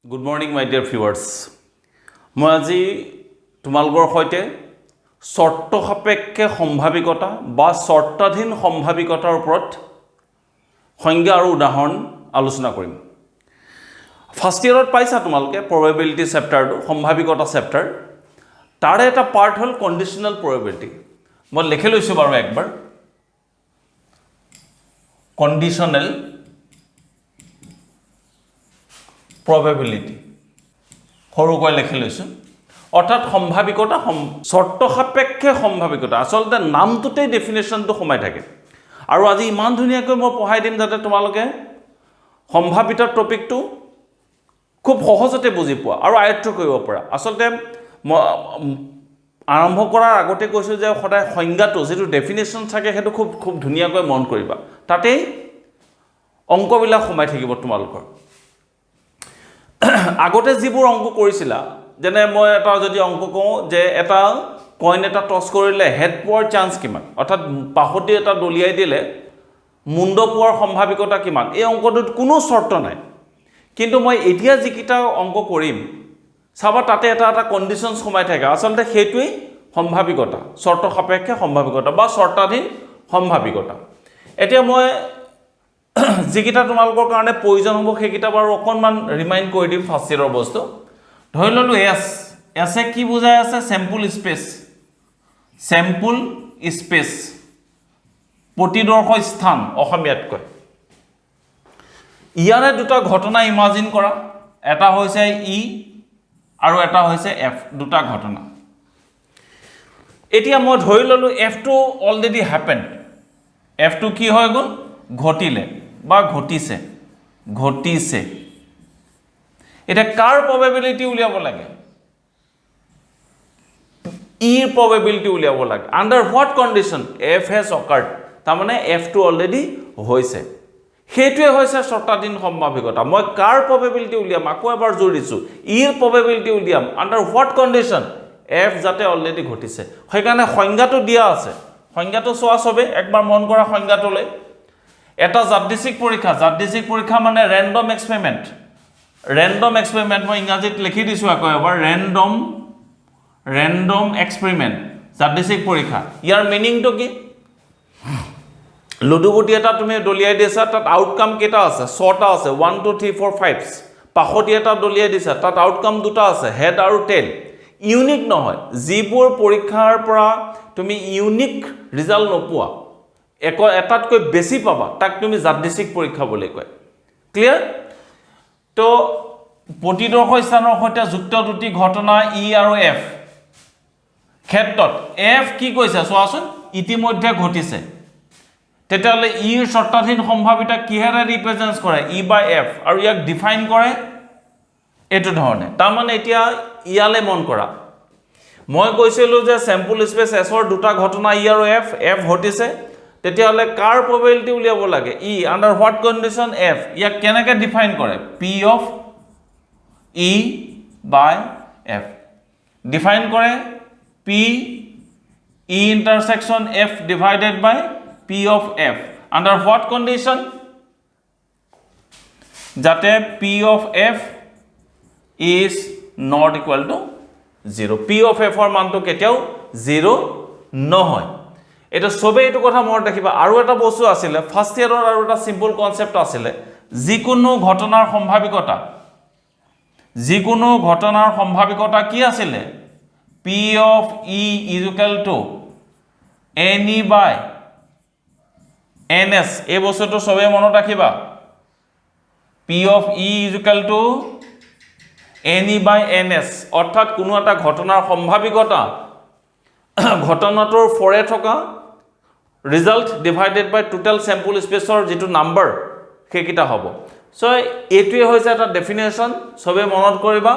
Good morning, my dear viewers. মই আজি তোমালোকৰ সৈতে শৰ্ত সাপেক্ষে সম্ভাৱিকতা বা শৰ্তাধীন সম্ভাৱিকতাৰ ওপৰত সংজ্ঞা আৰু উদাহৰণ আলোচনা কৰিম। ফাৰ্ষ্ট ইয়াৰত পাইছা তোমালোকে probability চেপ্টাৰটো সম্ভাৱিকতা চেপ্টাৰ তাৰে এটা পাৰ্ট হ'ল কণ্ডিশনাল probability। মই লিখি লৈছো বাৰু একবাৰ কণ্ডিশনাল probability সৰুকৈ লিখি লৈছো অৰ্থাৎ সম্ভাৱিকতা শৰ্ত সাপেক্ষে সম্ভাৱিকতা আসলতে নামটোতেই ডেফিনেশ্যনটো সোমাই থাকে আৰু আজি ইমান ধুনীয়াকৈ মই পঢ়াই দিম যাতে তোমালোকে সম্ভাৱিতাৰ টপিকটো খুব সহজতে বুজি পোৱা আৰু আয়ত্ত কৰিব পৰা আসলতে আৰম্ভ কৰাৰ আগতে কৈছো যে সদায় সংজ্ঞাটো যেটো ডেফিনেশ্যন থাকে হেতু খুব ধুনীয়াকৈ মন কৰিবা তাতেই অংকবিলাক সোমাই থাকিব তোমালোকৰ আগতে যিবোৰ অংক কৰিছিলা যেনে মই এটা যদি অংক কওঁ যে এটা কইন এটা টস কৰিলে হেড পোৱাৰ চান্স কিমান অৰ্থাৎ পাহতি এটা দলিয়াই দিলে মুণ্ড পোৱাৰ সম্ভাৱিকতা কিমান এই অংকটোত কোনো শৰ্ত নাই কিন্তু মই এতিয়া যিকিটা অংক কৰিম চাবা তাতে এটা কণ্ডিশনছ সোমাই থাকে আসলতে হেতুই সম্ভাৱিকতা শৰ্ত সাপেক্ষে সম্ভাৱিকতা বা শৰ্তাধীন সম্ভাৱিকতা এতিয়া মই যিকিটা তোমালোকৰ কাৰণে প্ৰয়োজন হ'ব সেইকিটা বাৰু অকনমান ৰিমাইন্ড কৰি দিম ফাৰ্ষ্ট ইয়াৰৰ বস্তু ধৰি ললো এস কি বুজাই আছে স্যাম্পল স্পেস প্ৰতিদৰ্শ স্থান অসমীয়াত কয় ইয়াৰে দুটা ঘটনা ইমাজিন কৰা এটা হৈছে ই আৰু এটা হৈছে এফ দুটা ঘটনা এতিয়া মই ধৰি ললো এফ টো অলৰেডি হ্যাপেন্ড এফ টো কি হৈ গল ঘটিলে বা ঘটিছে এটা কাৰ probability উলিয়াব লাগে ইৰ probability উলিয়াব লাগে under what condition f has occurred তাৰ মানে f টো অলৰেডি হৈছে হেতুৱে হৈছে শৰ্তাধীন সম্ভাৱিকতা মই কাৰ probability উলিয়াম আকৌ এবাৰ জোৰ দিছো ইৰ probability উলিয়াম under what condition f যাতে অলৰেডি ঘটিছে সেইকাৰণে সংজ্ঞাটো দিয়া আছে সংজ্ঞাটো চোৱা সবে একবাৰ মন কৰা সংজ্ঞাটোলৈ এটা যাদৃচ্ছিক পৰীক্ষা মানে ৰেন্ডম এক্সপেৰিমেন্ট মই ইংৰাজীত লিখি দিছো আকৌ এবাৰ ৰেন্ডম এক্সপেৰিমেন্ট যাদৃচ্ছিক পৰীক্ষা ইয়াৰ মিনিংটো কি লুডুগুটি এটা তুমি দলিয়াই দিছা তাত আউটকাম কেটা আছে 6টা আছে 1 2 3 4 5 পাখতি এটা দলিয়াই দিছা তাত আউটকাম দুটা আছে হেড আৰু টেইল ইউনিক নহয় যিবোৰ পৰীক্ষাৰ পৰা তুমি ইউনিক ৰিজাল্ট নোপোৱা এটাতকৈ বেছি পাবা তাক তুমি যাদৃচ্ছিক পৰীক্ষা বুলি কয় ক্লিয়াৰ তো প্ৰতিদৰ্শ স্থানৰ সৈতে যুক্ত দুটি ঘটনা ই আৰু এফ ক্ষেত্ৰত এফ কি কৈছে চোৱাচোন ইতিমধ্যে ঘটিছে তেতিয়ালে ইৰ শৰ্তাধীন সম্ভাৱিতা কিহেৰে ৰিপ্ৰেজেন্ট কৰে ই বাই এফ আৰু ইয়াক ডিফাইন কৰে এটো ধৰণে তাৰ মানে এতিয়া ইয়ালে মন কৰা মই কৈছিলো যে স্যাম্পল স্পেস এছ ৰ দুটা ঘটনা ই আৰু এফ ঘটিছে তেতিয়ালে কাৰ probability উলিয়াব লাগে ই under what condition f ইয়াক কেনেকৈ ডিফাইন কৰে p of e by f define কৰে p e intersection f divided by p of f under what condition যাতে p of f is not equal to 0 p of f ৰ মানটো কেতিয়াও 0 নহয় এটা সবে এটো কথা মনত ৰাখিবা আৰু এটা বস্তু আছিল ফাৰ্ষ্ট ইয়াৰৰ আৰু এটা সিম্পল কনসেপ্ট আছিল যিকোনো ঘটনাৰ সম্ভাৱিকতা কি আছিল p of e is equal to ne by ns এই বস্তুটো সবে মনত ৰাখিবা p of e is equal to ne by ns অৰ্থাৎ কোনো এটা ঘটনাৰ সম্ভাৱিকতা ঘটনাটোৰ ফৰে থকা result divided by total sample space or যেটো নাম্বাৰ হেকিটা হ'ব সো এটোৱে হৈছে এটা ডেফিনেশন সবে মনত কৰিবা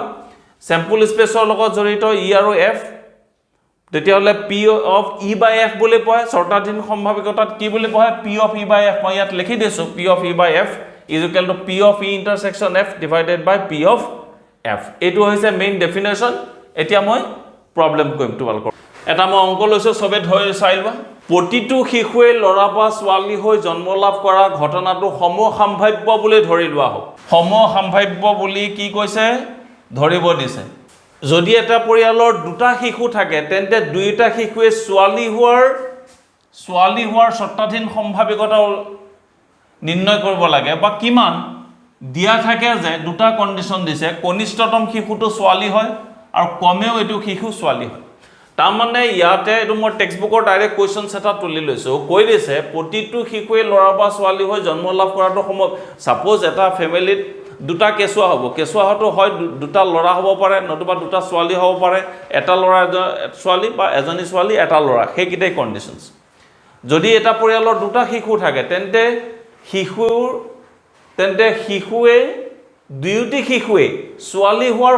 sample space ৰ লগত জড়িত ই আৰু এফ তেতিয়ালে p of e by f বুলি কয় শৰ্তাধীন সম্ভাৱিকতাত কি বুলি কয় p of e by f মই ইয়াত লিখি দিছো p of e by f is equal to p of e intersection f divided by p of f এটো হৈছে মেইন ডেফিনেশন এতিয়া মই প্ৰবলেম কৰিম তোমালোকৰ এটা মই অংক লৈছো সবে ধৰি চাইলবা প্ৰতিটো শিশুৱে ল'ৰা বা ছোৱালী হৈ জন্ম লাভ কৰা ঘটনাটো সমসাম্ভাৱ্য বুলি ধৰি লোৱা হ'ব সমসাম্ভাৱ্য বুলি কি কৈছে ধৰিব দিছে যদি এটা পৰিয়ালৰ দুটা শিশু থাকে তেন্তে দুইটা শিশুৱে ছোৱালী হোৱাৰ শৰ্তাধীন সম্ভাৱিকতা নিৰ্ণয় কৰিব লাগে বা কিমান দিয়া থাকে যে দুটা কণ্ডিশ্যন দিছে কনিষ্ঠতম শিশুটো ছোৱালী হয় আৰু কমেও এইটো শিশু ছোৱালী হয় তাৰ মানে ইয়াতে এইটো মই টেক্সটবুকৰ ডাইৰেক্ট কুৱেশ্যনছ এটা তুলি লৈছোঁ কৈ দিছে প্ৰতিটো শিশুৱে ল'ৰা বা ছোৱালী হৈ জন্ম লাভ কৰাটো সম্ভৱ ছাপ'জ এটা ফেমিলিত দুটা কেঁচুৱা হ'ব কেঁচুৱাটো হয় দুটা ল'ৰা হ'ব পাৰে নতুবা দুটা ছোৱালী হ'ব পাৰে এটা ল'ৰা ছোৱালী বা এজনী ছোৱালী এটা ল'ৰা সেইকেইটাই কণ্ডিশ্যনছ যদি এটা পৰিয়ালৰ দুটা শিশু থাকে তেন্তে শিশুৱে দুয়োটি শিশুৱে ছোৱালী হোৱাৰ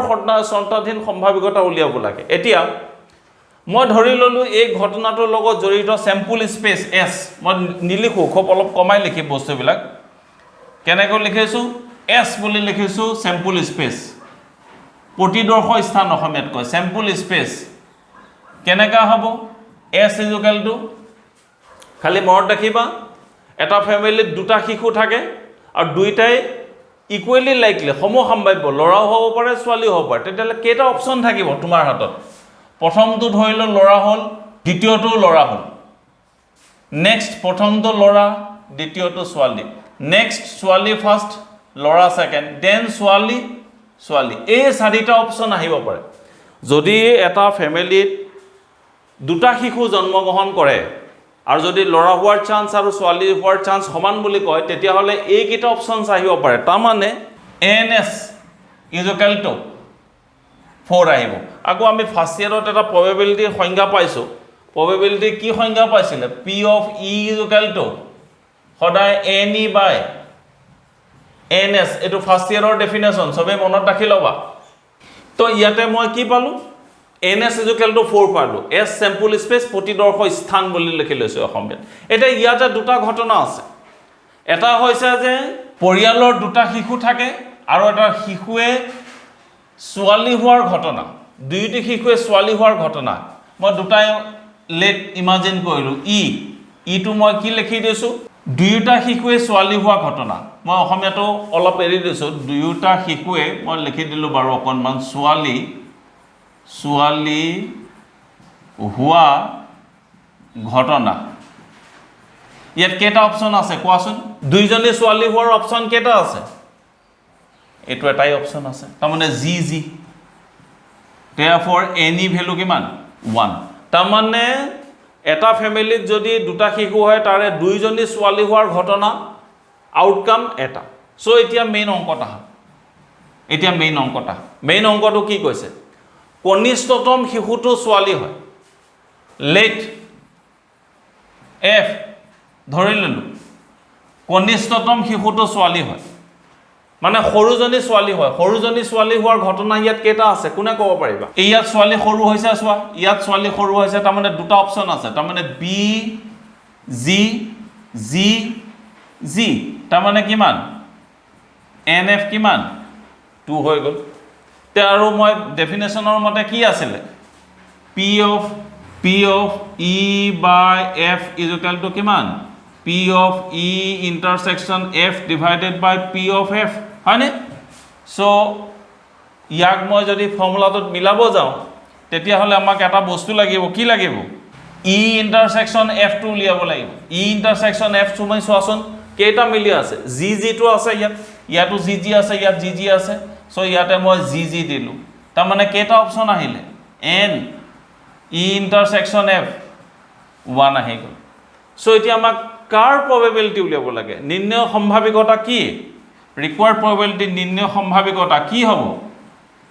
শৰ্তাধীন সম্ভাৱিকতা উলিয়াব লাগে এতিয়া মই ধৰি ল'লোঁ এই ঘটনাটোৰ লগত জড়িত চেম্পুল স্পেচ এছ মই নিলিখোঁ খুব অলপ কমাই লিখিম বস্তুবিলাক কেনেকৈ লিখিছোঁ এছ বুলি লিখিছোঁ চেম্পুল স্পেচ প্ৰতিদৰ্শ স্থান অসমীয়াত কয় চেম্পুল স্পেচ কেনেকৈ হ'ব এছ ইজুকেল টু খালি মনত ৰাখিবা এটা ফেমিলিত দুটা শিশু থাকে আৰু দুইটাই ইকুৱেলি লাইকলি সমসাম্ভাৱ্য ল'ৰাও হ'ব পাৰে ছোৱালীও হ'ব পাৰে তেতিয়াহ'লে কেইটা অপশ্যন থাকিব তোমাৰ হাতত প্ৰথমটো ধৰি লওঁ ল'ৰা হ'ল দ্বিতীয়টো ল'ৰা হ'ল নেক্সট প্ৰথমটো ল'ৰা দ্বিতীয়টো ছোৱালী নেক্সট ছোৱালী ফাৰ্ষ্ট ল'ৰা ছেকেণ্ড দেন ছোৱালী এই চাৰিটা অপশ্যন আহিব পাৰে যদি এটা ফেমিলিত দুটা শিশু জন্মগ্ৰহণ কৰে আৰু যদি ল'ৰা হোৱাৰ চান্স আৰু ছোৱালী হোৱাৰ চান্স সমান বুলি কয় তেতিয়াহ'লে এইকেইটা অপশ্যনছ আহিব পাৰে তাৰমানে NS ইজুকেল টু 4 আহিব আকৌ আমি ফাৰ্ষ্ট ইয়াৰত এটা প্ৰবেবিলিটিৰ সংজ্ঞা পাইছোঁ প্ৰবেবিলিটি কি সংজ্ঞা পাইছিলে P of E is equal to সদায় NE বাই NS এইটো ফাৰ্ষ্ট ইয়াৰৰ ডেফিনেশ্যন চবেই মনত ৰাখি ল'বা তো ইয়াতে মই কি পালোঁ NS ইজুকেল টু 4 পালোঁ এছ চেম্পুল স্পেচ প্ৰতিদৰ্শ স্থান বুলি লিখি লৈছোঁ অসমীয়াত এতিয়া ইয়াতে দুটা ঘটনা আছে এটা হৈছে যে পৰিয়ালৰ দুটা শিশু থাকে আৰু এটা শিশুৱে ছোৱালী হোৱাৰ ঘটনা দুয়োটি শিশুৱে ছোৱালী হোৱাৰ ঘটনা মই দুটাই লেট ইমাজিন কৰিলোঁ ইটো মই কি লিখি দিছোঁ দুয়োটা শিশুৱে ছোৱালী হোৱা ঘটনা মই অসমীয়াটো অলপ এৰি দিছোঁ দুয়োটা শিশুৱে মই লিখি দিলোঁ বাৰু অকণমান ছোৱালী হোৱা ঘটনা ইয়াত কেইটা অপশ্যন আছে কোৱাচোন দুইজনী ছোৱালী হোৱাৰ অপশ্যন কেইটা আছে এইটো এটাই অপশ্যন আছে তাৰমানে জি therefore any ভ্যালু কিমান 1 তাৰমানে এটা ফেমিলিত যদি দুটা শিশু হয় তাৰে দুইজনী ছোৱালী হোৱাৰ ঘটনা আউটকাম এটা সো এতিয়া মেইন অংকটা মেইন অংকটো কি কৈছে কনিষ্ঠতম শিশুটো ছোৱালী হয় লেট এফ ধৰি ললোঁ কনিষ্ঠতম শিশুটো ছোৱালী হয় মানে সৰুজনী ছোৱালী হোৱাৰ ঘটনা ইয়াত কেইটা আছে কোনে ক'ব পাৰিবা ইয়াত ছোৱালী সৰু হৈছে চোৱা ইয়াত ছোৱালী সৰু হৈছে তাৰমানে দুটা অপশ্যন আছে তাৰমানে বি জি তাৰমানে কিমান NF কিমান 2 হৈ গ'ল তে আৰু মই ডেফিনেশ্যনৰ মতে কি আছিলে P of E by F is equal to কিমান P of E intersection F divided by P of F হয়নে সো ইয়াক মই যদি ফৰ্মুলাটোত মিলাব যাওঁ তেতিয়াহ'লে আমাক এটা বস্তু লাগিব কি লাগিব E intersection F টো উলিয়াব লাগিব E intersection F টো মই চোৱাচোন কেইটা মিলি আছে জি টো আছে ইয়াতো জি আছে ইয়াত জি আছে সো ইয়াতে মই জি দিলোঁ তাৰমানে কেইটা অপশ্যন আহিলে N E intersection F 1 আহি গ'ল সো এতিয়া আমাক কাৰ প্ৰবেবিলিটি উলিয়াব লাগে নিৰ্ণয় সম্ভাৱিকতা কি ৰিকোয়াৰ্ড প্ৰবেবিলিটি নিৰ্ণয় সম্ভাৱিকতা কি হ'ব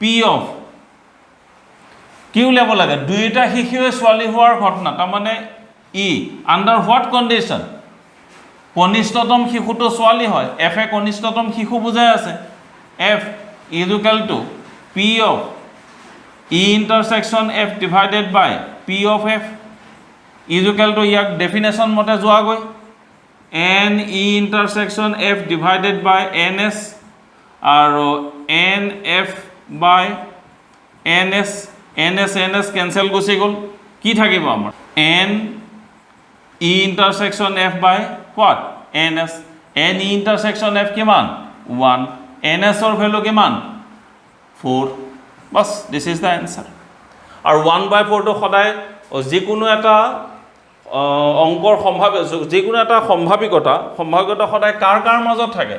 P of কি উলিয়াব লাগে দুইটা শিশুৱে ছোৱালী হোৱাৰ ঘটনা তাৰমানে E আন্ডাৰ হোৱাট কণ্ডিশ্যন কনিষ্ঠতম শিশুটো ছোৱালী হয় F এ কনিষ্ঠতম শিশু বুজাই আছে F is equal to P of E intersection F divided by P of F is equal to ইয়াক ডেফিনেশ্যন মতে যোৱাগৈ N E intersection F divided by NS আৰু NF by NS কেঞ্চেল গুচি গ'ল কি থাকিব আমাৰ N E intersection F by what? NS. N E intersection F কিমান? 1. NS or value কিমান? 4. Bas, this is the answer. আৰু 1/4 টো সদায় যিকোনো এটা অংকৰ যিকোনো এটা সম্ভাৱিকতা সদায় কাৰ মাজত থাকে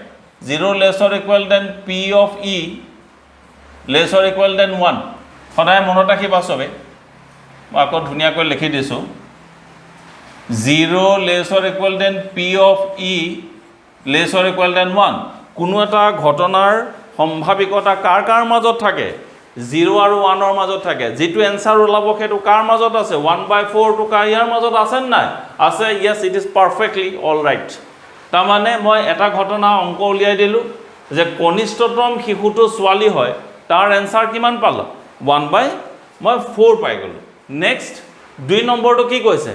0 less or equal than P of E less or equal than 1 সদায় মনত ৰাখিবা সবে মই আকৌ ধুনীয়াকৈ লিখি দিছো 0 less or equal than P of E less or equal than 1 কোনো এটা ঘটনাৰ সম্ভাৱিকতা কাৰ মাজত থাকে 0 আৰু 1 ৰ মাজত থাকে যেটো এনসাৰ ওলাব হেতু কাৰ মাজত আছে 1/4 টো কাৰ ইয়াৰ মাজত আছে নাই আছে yes it is perfectly all right তাৰ মানে মই এটা ঘটনা অংক উলিয়াই দিলো যে কনিষ্ঠতম শিশুটো ছোৱালী হয় তাৰ এনসাৰ কিমান পালো 1/4 পাই গলো নেক্সট 2 নম্বৰটো কি কৈছে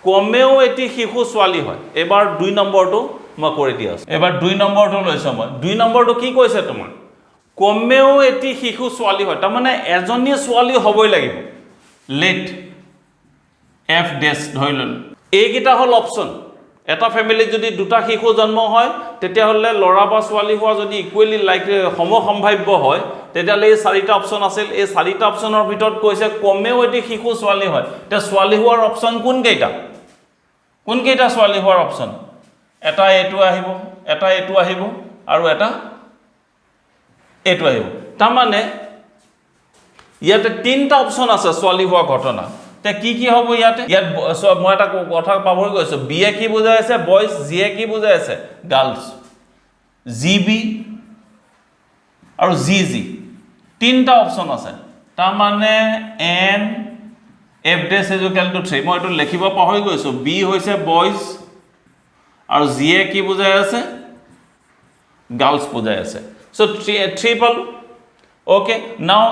কমেও এটি শিশু ছোৱালী হয় এবাৰ 2 নম্বৰটো মই কৰি দি আছো এবাৰ 2 নম্বৰটো লৈছো মই 2 নম্বৰটো কি কৈছে তোমাৰ কমেও এটি শিশু ছোৱালী হয় তাৰ মানে এজনী ছোৱালী হ'বই লাগিব লেট এফ ডেশ ধৰিলন এইকিটা হল অপচন এটা ফ্যামিলিত যদি দুটা শিশু জন্ম হয় তেতিয়া হলে লৰা বা ছোৱালী হোৱা যদি ইকুৱেলি লাইকলি সমসম্ভাৱ্য হয় তেতিয়া এই চাৰিটা অপচন আছিল এই চাৰিটা অপচনৰ ভিতৰত কৈছে কমেও এটি শিশু ছোৱালী হয় তে ছোৱালী হোৱাৰ অপচন কোন কেইটা ছোৱালী হোৱাৰ অপচন এটা এটো আহিব আৰু এটা এটো আহিব তাৰ মানে ইয়াতে তিনটা অপচন আছে ছোৱালী হোৱা ঘটনা তে কি হ'ব ইয়াতে ইয়াত মই এটা কথা পাবই গৈছো বি এ কি বুজাই আছে বয়জ জি এ কি বুজাই আছে গাৰ্লছ জি বি আৰু জি জি তিনটা অপচন আছে তাৰ মানে এন এফ ডেশ ইজ ইকুৱেল টু 3 মই এটো লিখিব পাহৰি গৈছো বি হৈছে বয়জ আৰু জি এ কি বুজাই আছে গাৰ্লছ বুজাই আছে so 3 পালো okay now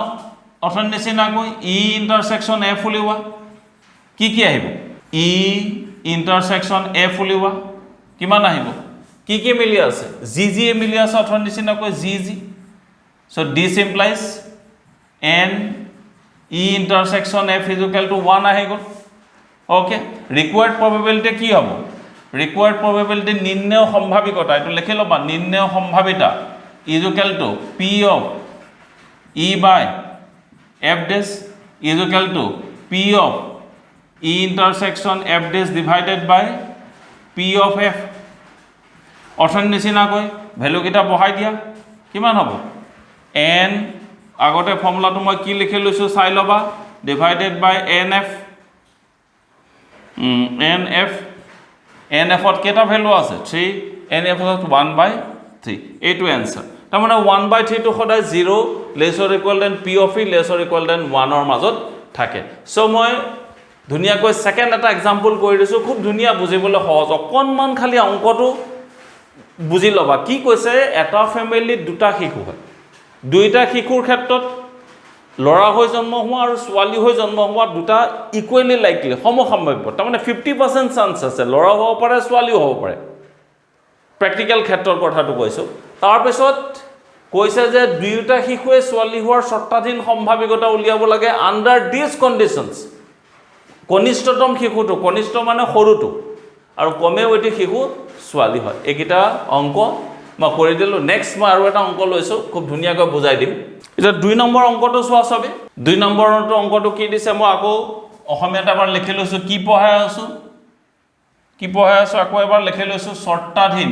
অথন নিচিনা কই e intersection f উলিওৱা কি আহিব e intersection f উলিওৱা কিমান আহিব কি মিলি আছে g এ মিলি আছে অথন নিচিনা কই g so this implies n e intersection f is equal to 1 আহি গল okay required probability কি হ'ব required probability নির্ণয় সম্ভাৱিকতা এটো লিখি লবা নিৰ্ণয় সম্ভাৱিতা is equal to P of E by F dash is equal to P of E intersection F dash divided by P of F. অথন নিচিনা কই ভ্যালু কিটা বহাই দিয়া কিমান হ'ব n আগতে ফৰ্মুলাটো মই কি লিখি লৈছো চাই লবা divided by nf nf ত কেটা ভ্যালু আছে 3 nf ত 1/3 এইটো आंसर তাৰ মানে 1/3 টো সদায় 0 less or equal than p of e less or equal than 1 ৰ মাজত থাকে সো মই ধুনিয়াকৈ সেকেন্ড এটা एग्जांपल কৰি দিছো খুব ধুনিয়া বুজিবলৈ সহজ অকনমান খালি অংকটো বুজি লবা কি কৈছে এটা ফ্যামিলি দুটা শিশু হয় দুইটা শিশুৰ ক্ষেত্ৰত লৰা হৈ জন্ম হোৱা আৰু ছোৱালী হৈ জন্ম হোৱা দুটা ইকুৱেলি লাইকলি সমসম্ভাৱ্য তাৰ মানে 50% চান্স আছে লৰা হ'ব পাৰে ছোৱালী হ'ব পাৰে প্ৰ্যাকটিক্যাল ক্ষেত্ৰৰ কথাটো কৈছো তাৰ পিছত কৈছে যে দুইটা শিশুৱে ছোৱালী হোৱাৰ শৰ্তাধীন সম্ভাৱিকতা উলিয়াব লাগে আন্ডাৰ দিস কন্ডিশনস কনিষ্ঠতম শিশুটো কনিষ্ঠ মানে সৰুটো আৰু কমেও এটি শিশু ছোৱালী হয় একিটা অংক মই কৰি দিলো নেক্সট মই আৰু এটা অংক লৈছো খুব ধুনিয়াকৈ বুজাই দিম এটা 2 নম্বৰ অংকটো চোৱা সবে 2 নম্বৰটো অংকটো কি দিছে মই আকৌ অসমীয়াত এবাৰ লিখি লৈছো কি পঢ়াই আছো আকৌ এবাৰ লিখি লৈছো শৰ্তাধীন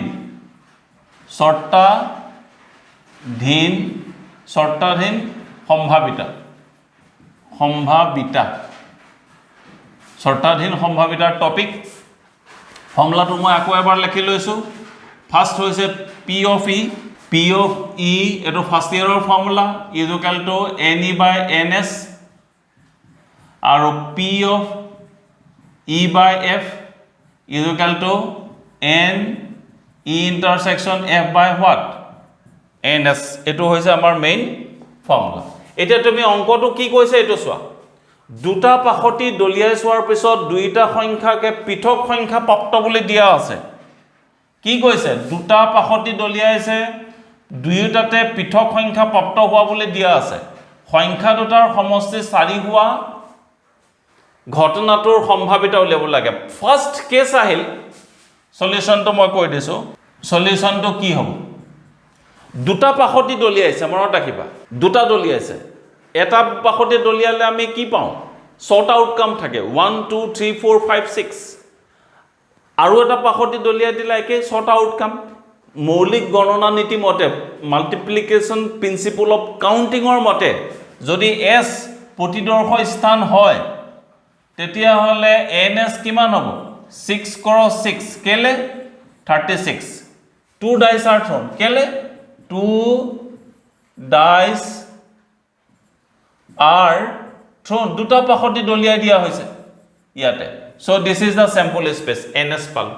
সম্ভাৱিতাৰ টপিক ফৰ্মুলাটো মই আকৌ এবাৰ লিখি লৈছো ফাৰ্স্ট হৈছে p of e এটো ফাৰ্স্ট ইয়াৰৰ formula is equal to ne by ns আৰু p of e by f is equal to n e intersection f by what ns এটো হৈছে আমাৰ মেইন ফৰ্মুলা এতিয়া তুমি অংকটো কি কৈছে এটো চোৱা দুটা পাখতি দলিয়াই চোৱাৰ পিছত দুইটা সংখ্যাকে পৃথক সংখ্যা প্ৰাপ্ত বুলি দিয়া আছে কি কৈছে দুটা পাখতি দলিয়াইছে দুইটাতে পৃথক সংখ্যা প্ৰাপ্ত হোৱা বুলি দিয়া আছে সংখ্যা দুটাৰ সমষ্টি 4 হোৱা ঘটনাটোৰ সম্ভাৱিতা উলিয়াব লাগে ফাৰ্স্ট কেছ আহিল সলিউশনটো মই কৈ দিছো সলিউশনটো কি হ'ব দুটা পাখতি দলিয়াইছে মনত ৰাখিবা দুটা দলিয়াইছে এটা পাখতি দলিয়ালে আমি কি পাওঁ ছটা আউটকাম থাকে 1 2 3 4 5 6 আৰু এটা পাখতি দলিয়াই দিলে একে ছটা আউটকাম মৌলিক গণনা নীতি মতে মাল্টিপ্লিকেশন প্ৰিন্সিপল অফ কাউন্টিংৰ মতে যদি s প্ৰতিদৰ্শ স্থান হয় তেতিয়া হলে ns কিমান হ'ব 6 cross 6 কেলে 36 2 dice are thrown কেলে 2 dice are thrown দুটা পাখতি দলিয়াই দিয়া হৈছে ইয়াতে so this is the sample space ns পাল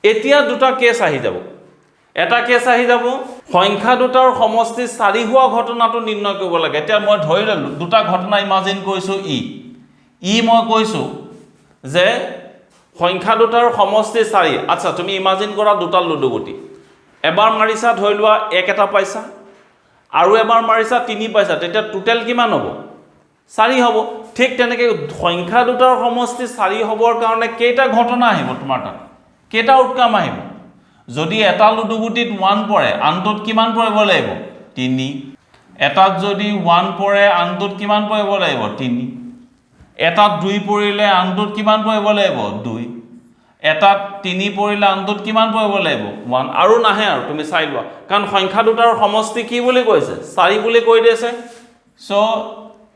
এতিয়া দুটা কেছ আহি যাব এটা কেছ আহি যাব সংখ্যা দুটাৰ সমষ্টি 4 হোৱা ঘটনাটো নিৰ্ণয় কৰিব লাগে এতিয়া মই ধৰি ললো দুটা ঘটনা ইমাজিন কৰিছো ই মই কৈছো যে সংখ্যা দুটাৰ সমষ্টি 4 আচ্ছা তুমি ইমাজিন কৰা দুটা লুডু গুটি এবাৰ মাৰিছা ধৰি লোৱা এক এটা পাইছা আৰু এবাৰ মাৰিছা 3 পাইছা তেতিয়া টোটাল কিমান হ'ব 4 হ'ব ঠিক তেনেকৈ সংখ্যা দুটাৰ সমষ্টি 4 হ'বৰ কাৰণে কেইটা ঘটনা আহিব তোমাৰ তাত কেইটা আউটকাম আহিব যদি এটা লুডু গুটিত 1 পৰে আনটোত কিমান পৰিব লাগিব 3 এটাত যদি 1 পৰে আনটোত কিমান পৰিব লাগিব 3 এটাত 2 পৰিলে আনটোত কিমান পৰিব লাগিব 2 এটাত 3 পৰিলে আনটোত কিমান পৰিব লাগিব 1 আৰু নাহে আৰু তুমি চাই লোৱা কাৰণ সংখ্যা দুটাৰ সমষ্টি কি বুলি কৈছে 4 বুলি কৈ দিছে সো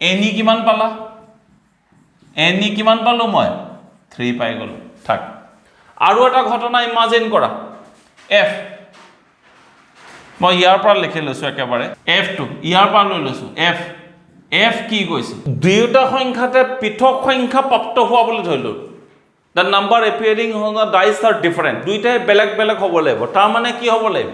এনি কিমান পালা এনি কিমান পালো মই 3 পাই গলো থাক আৰু এটা ঘটনা ইমাজিন কৰা f মই ইয়াৰ পৰা লিখি লৈছো একেবাৰে f2 ইয়াৰ পৰা লৈ লৈছো f কি কৈছে দুইটা সংখ্যাতে পৃথক সংখ্যা প্ৰাপ্ত হোৱা বুলি ধৰিলো the number appearing on the dice are different দুইটাই বেলেগ বেলেগ হ'ব লাগিব তাৰ মানে কি হ'ব লাগিব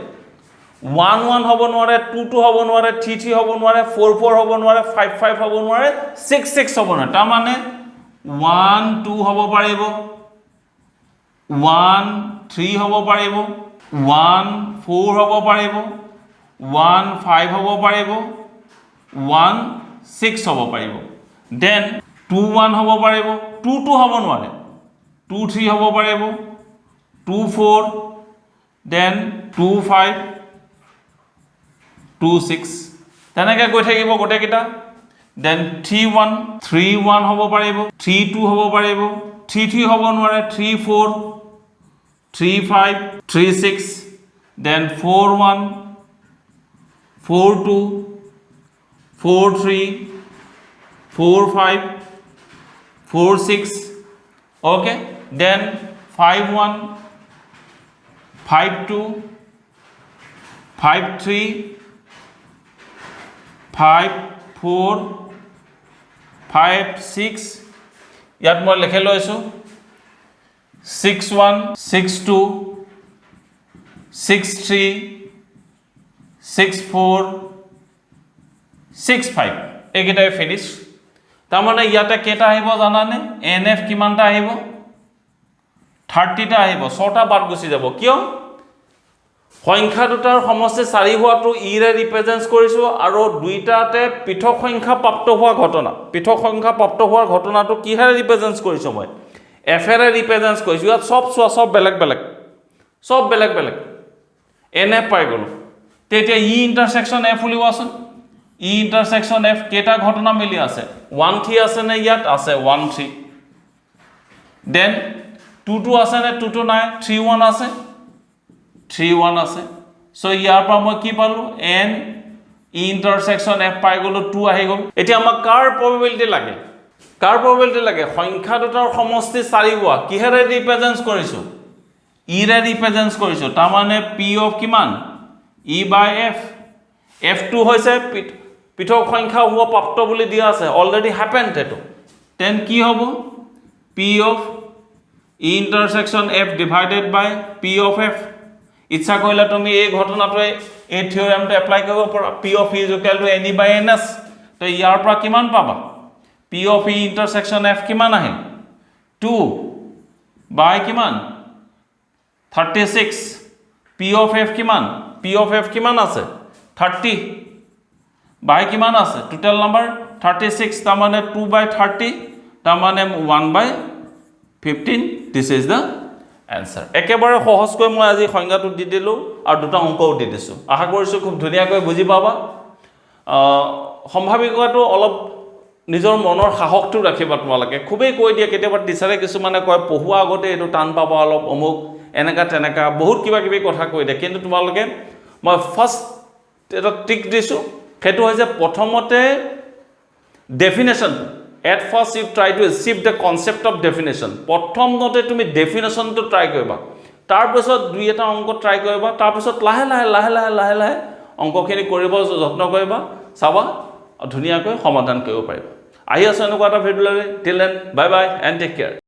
1 1 হ'ব নোৱাৰে 2 2 হ'ব নোৱাৰে 3 3 হ'ব নোৱাৰে 4 4 হ'ব নোৱাৰে 5 5 হ'ব নোৱাৰে 6 6 হ'ব নোৱাৰে তাৰ মানে 1 2 হ'ব পাৰিব 1 3 হ'ব পাৰিব 1 4 হ'ব পাৰিব 1 5 হ'ব পাৰিব 1 6 হ'ব পাৰিব then 2 1 হ'ব পাৰিব 2 2 হ'ব নোৱাৰে 2 3 হ'ব পাৰিব 2 4 then 2 5 2 6 তেনেকৈ গৈ থাকিব গোটেই কিটা then 3 1 3 1 হ'ব পাৰিব 3 2 হ'ব পাৰিব 3 3 হ'ব নোৱাৰে 3 4 3 5 3 6 then 4 1 4 2 4 3 4 5 4 6 okay then 5 1 5 2 5 3 5 4 5 6 ইয়াত মই লিখি লৈছো 6 1 6 2 6 3 6 4 6 5 একেটাই ফিনিশ তাৰ মানে ইয়াতে কেটা আহিব জানানে nf কিমানটা আহিব 30 টা আহিব 6টা বাদ গুছি যাব কিয় সংখ্যা দুটাৰ সমষ্টি 4 হোৱাটো ই ৰে ৰিপ্ৰেজেন্ট কৰিছো আৰু দুইটাতে পৃথক সংখ্যা প্ৰাপ্ত হোৱা ঘটনা পৃথক সংখ্যা প্ৰাপ্ত হোৱা ঘটনাটো কি হে ৰিপ্ৰেজেন্ট কৰিছো মই f ৰে ৰিপ্ৰেজেন্ট কৰিছো ইয়াত সব বেলেগ বেলেগ nf পাই গলো তেতিয়া ই ইন্টাৰসেকশন f উলিওৱাচোন ই ইন্টাৰসেকশন f কেটা ঘটনা মিলি আছে 1 3 আছে নে ইয়াত আছে 1 3 then 2 2 আছে নে 2 2 নাই 3 1 আছে 3 1 আছে সো ইয়াৰ পৰা মই কি পালো n ই ইন্টাৰসেকশন f পাই গলো 2 আহি গল এতিয়া আমাক কাৰ প্ৰবাবিলিটি লাগে সংখ্যা দুটাৰ সমষ্টি 4 হোৱা কিহেৰে ৰিপ্ৰেজেন্ট কৰিছো ই ৰে ৰিপ্ৰেজেন্ট কৰিছো তাৰ মানে p অফ কিমান e by f f2 হৈছে পৃথক সংখ্যা হোৱা প্ৰাপ্ত বুলি দিয়া আছে অলৰেডি হ্যাপেন্ড এটো দেন কি হ'ব p of e intersection f divided by p of f ইচ্ছা কৰিলে তুমি এই ঘটনাটোৱে এই থিওৰেমটো এপ্লাই কৰিব পাৰা p of e n by ns তো ইয়াৰ পৰা কিমান পাবা p of e intersection f কিমান আহিল 2 বাই কিমান 36 p অফ f কিমান আছে 30 বাই কিমান আছে টোটাল নাম্বাৰ 36 তাৰ মানে 2 by 30 তাৰমানে 1/15 দিছ ইজ দ্য এনচাৰ একেবাৰে সহজকৈ মই আজি সংজ্ঞাটো দি দিলোঁ আৰু দুটা অংকও দি দিছোঁ আশা কৰিছোঁ খুব ধুনীয়াকৈ বুজি পাবা সম্ভাৱিকতাটো অলপ নিজৰ মনৰ সাহসটো ৰাখিবা তোমালোকে খুবেই কৈ দিয়ে কেতিয়াবা টিচাৰে কিছুমানে কয় পঢ়োৱা আগতে এইটো টান পাবা অলপ অমুক এনেকা তেনেকা বহুত কিবা কিবি কথা কৈ দিয়ে কিন্তু তোমালোকে মই ফাৰ্ষ্ট এটা ট্ৰিক দিছোঁ সেইটো হৈছে প্ৰথমতে definition at first you try to achieve the concept of definition প্ৰথমতে তুমি ডেফিনেশ্যনটো ট্ৰাই কৰিবা তাৰপিছত দুই এটা অংক ট্ৰাই কৰিবা তাৰপিছত লাহে লাহে অংকখিনি কৰিব যত্ন কৰিবা চাবা ধুনীয়াকৈ সমাধান কৰিব পাৰিবা আহি আছো এনেকুৱা এটা ভিডিঅ'লৈ till then bye bye and take care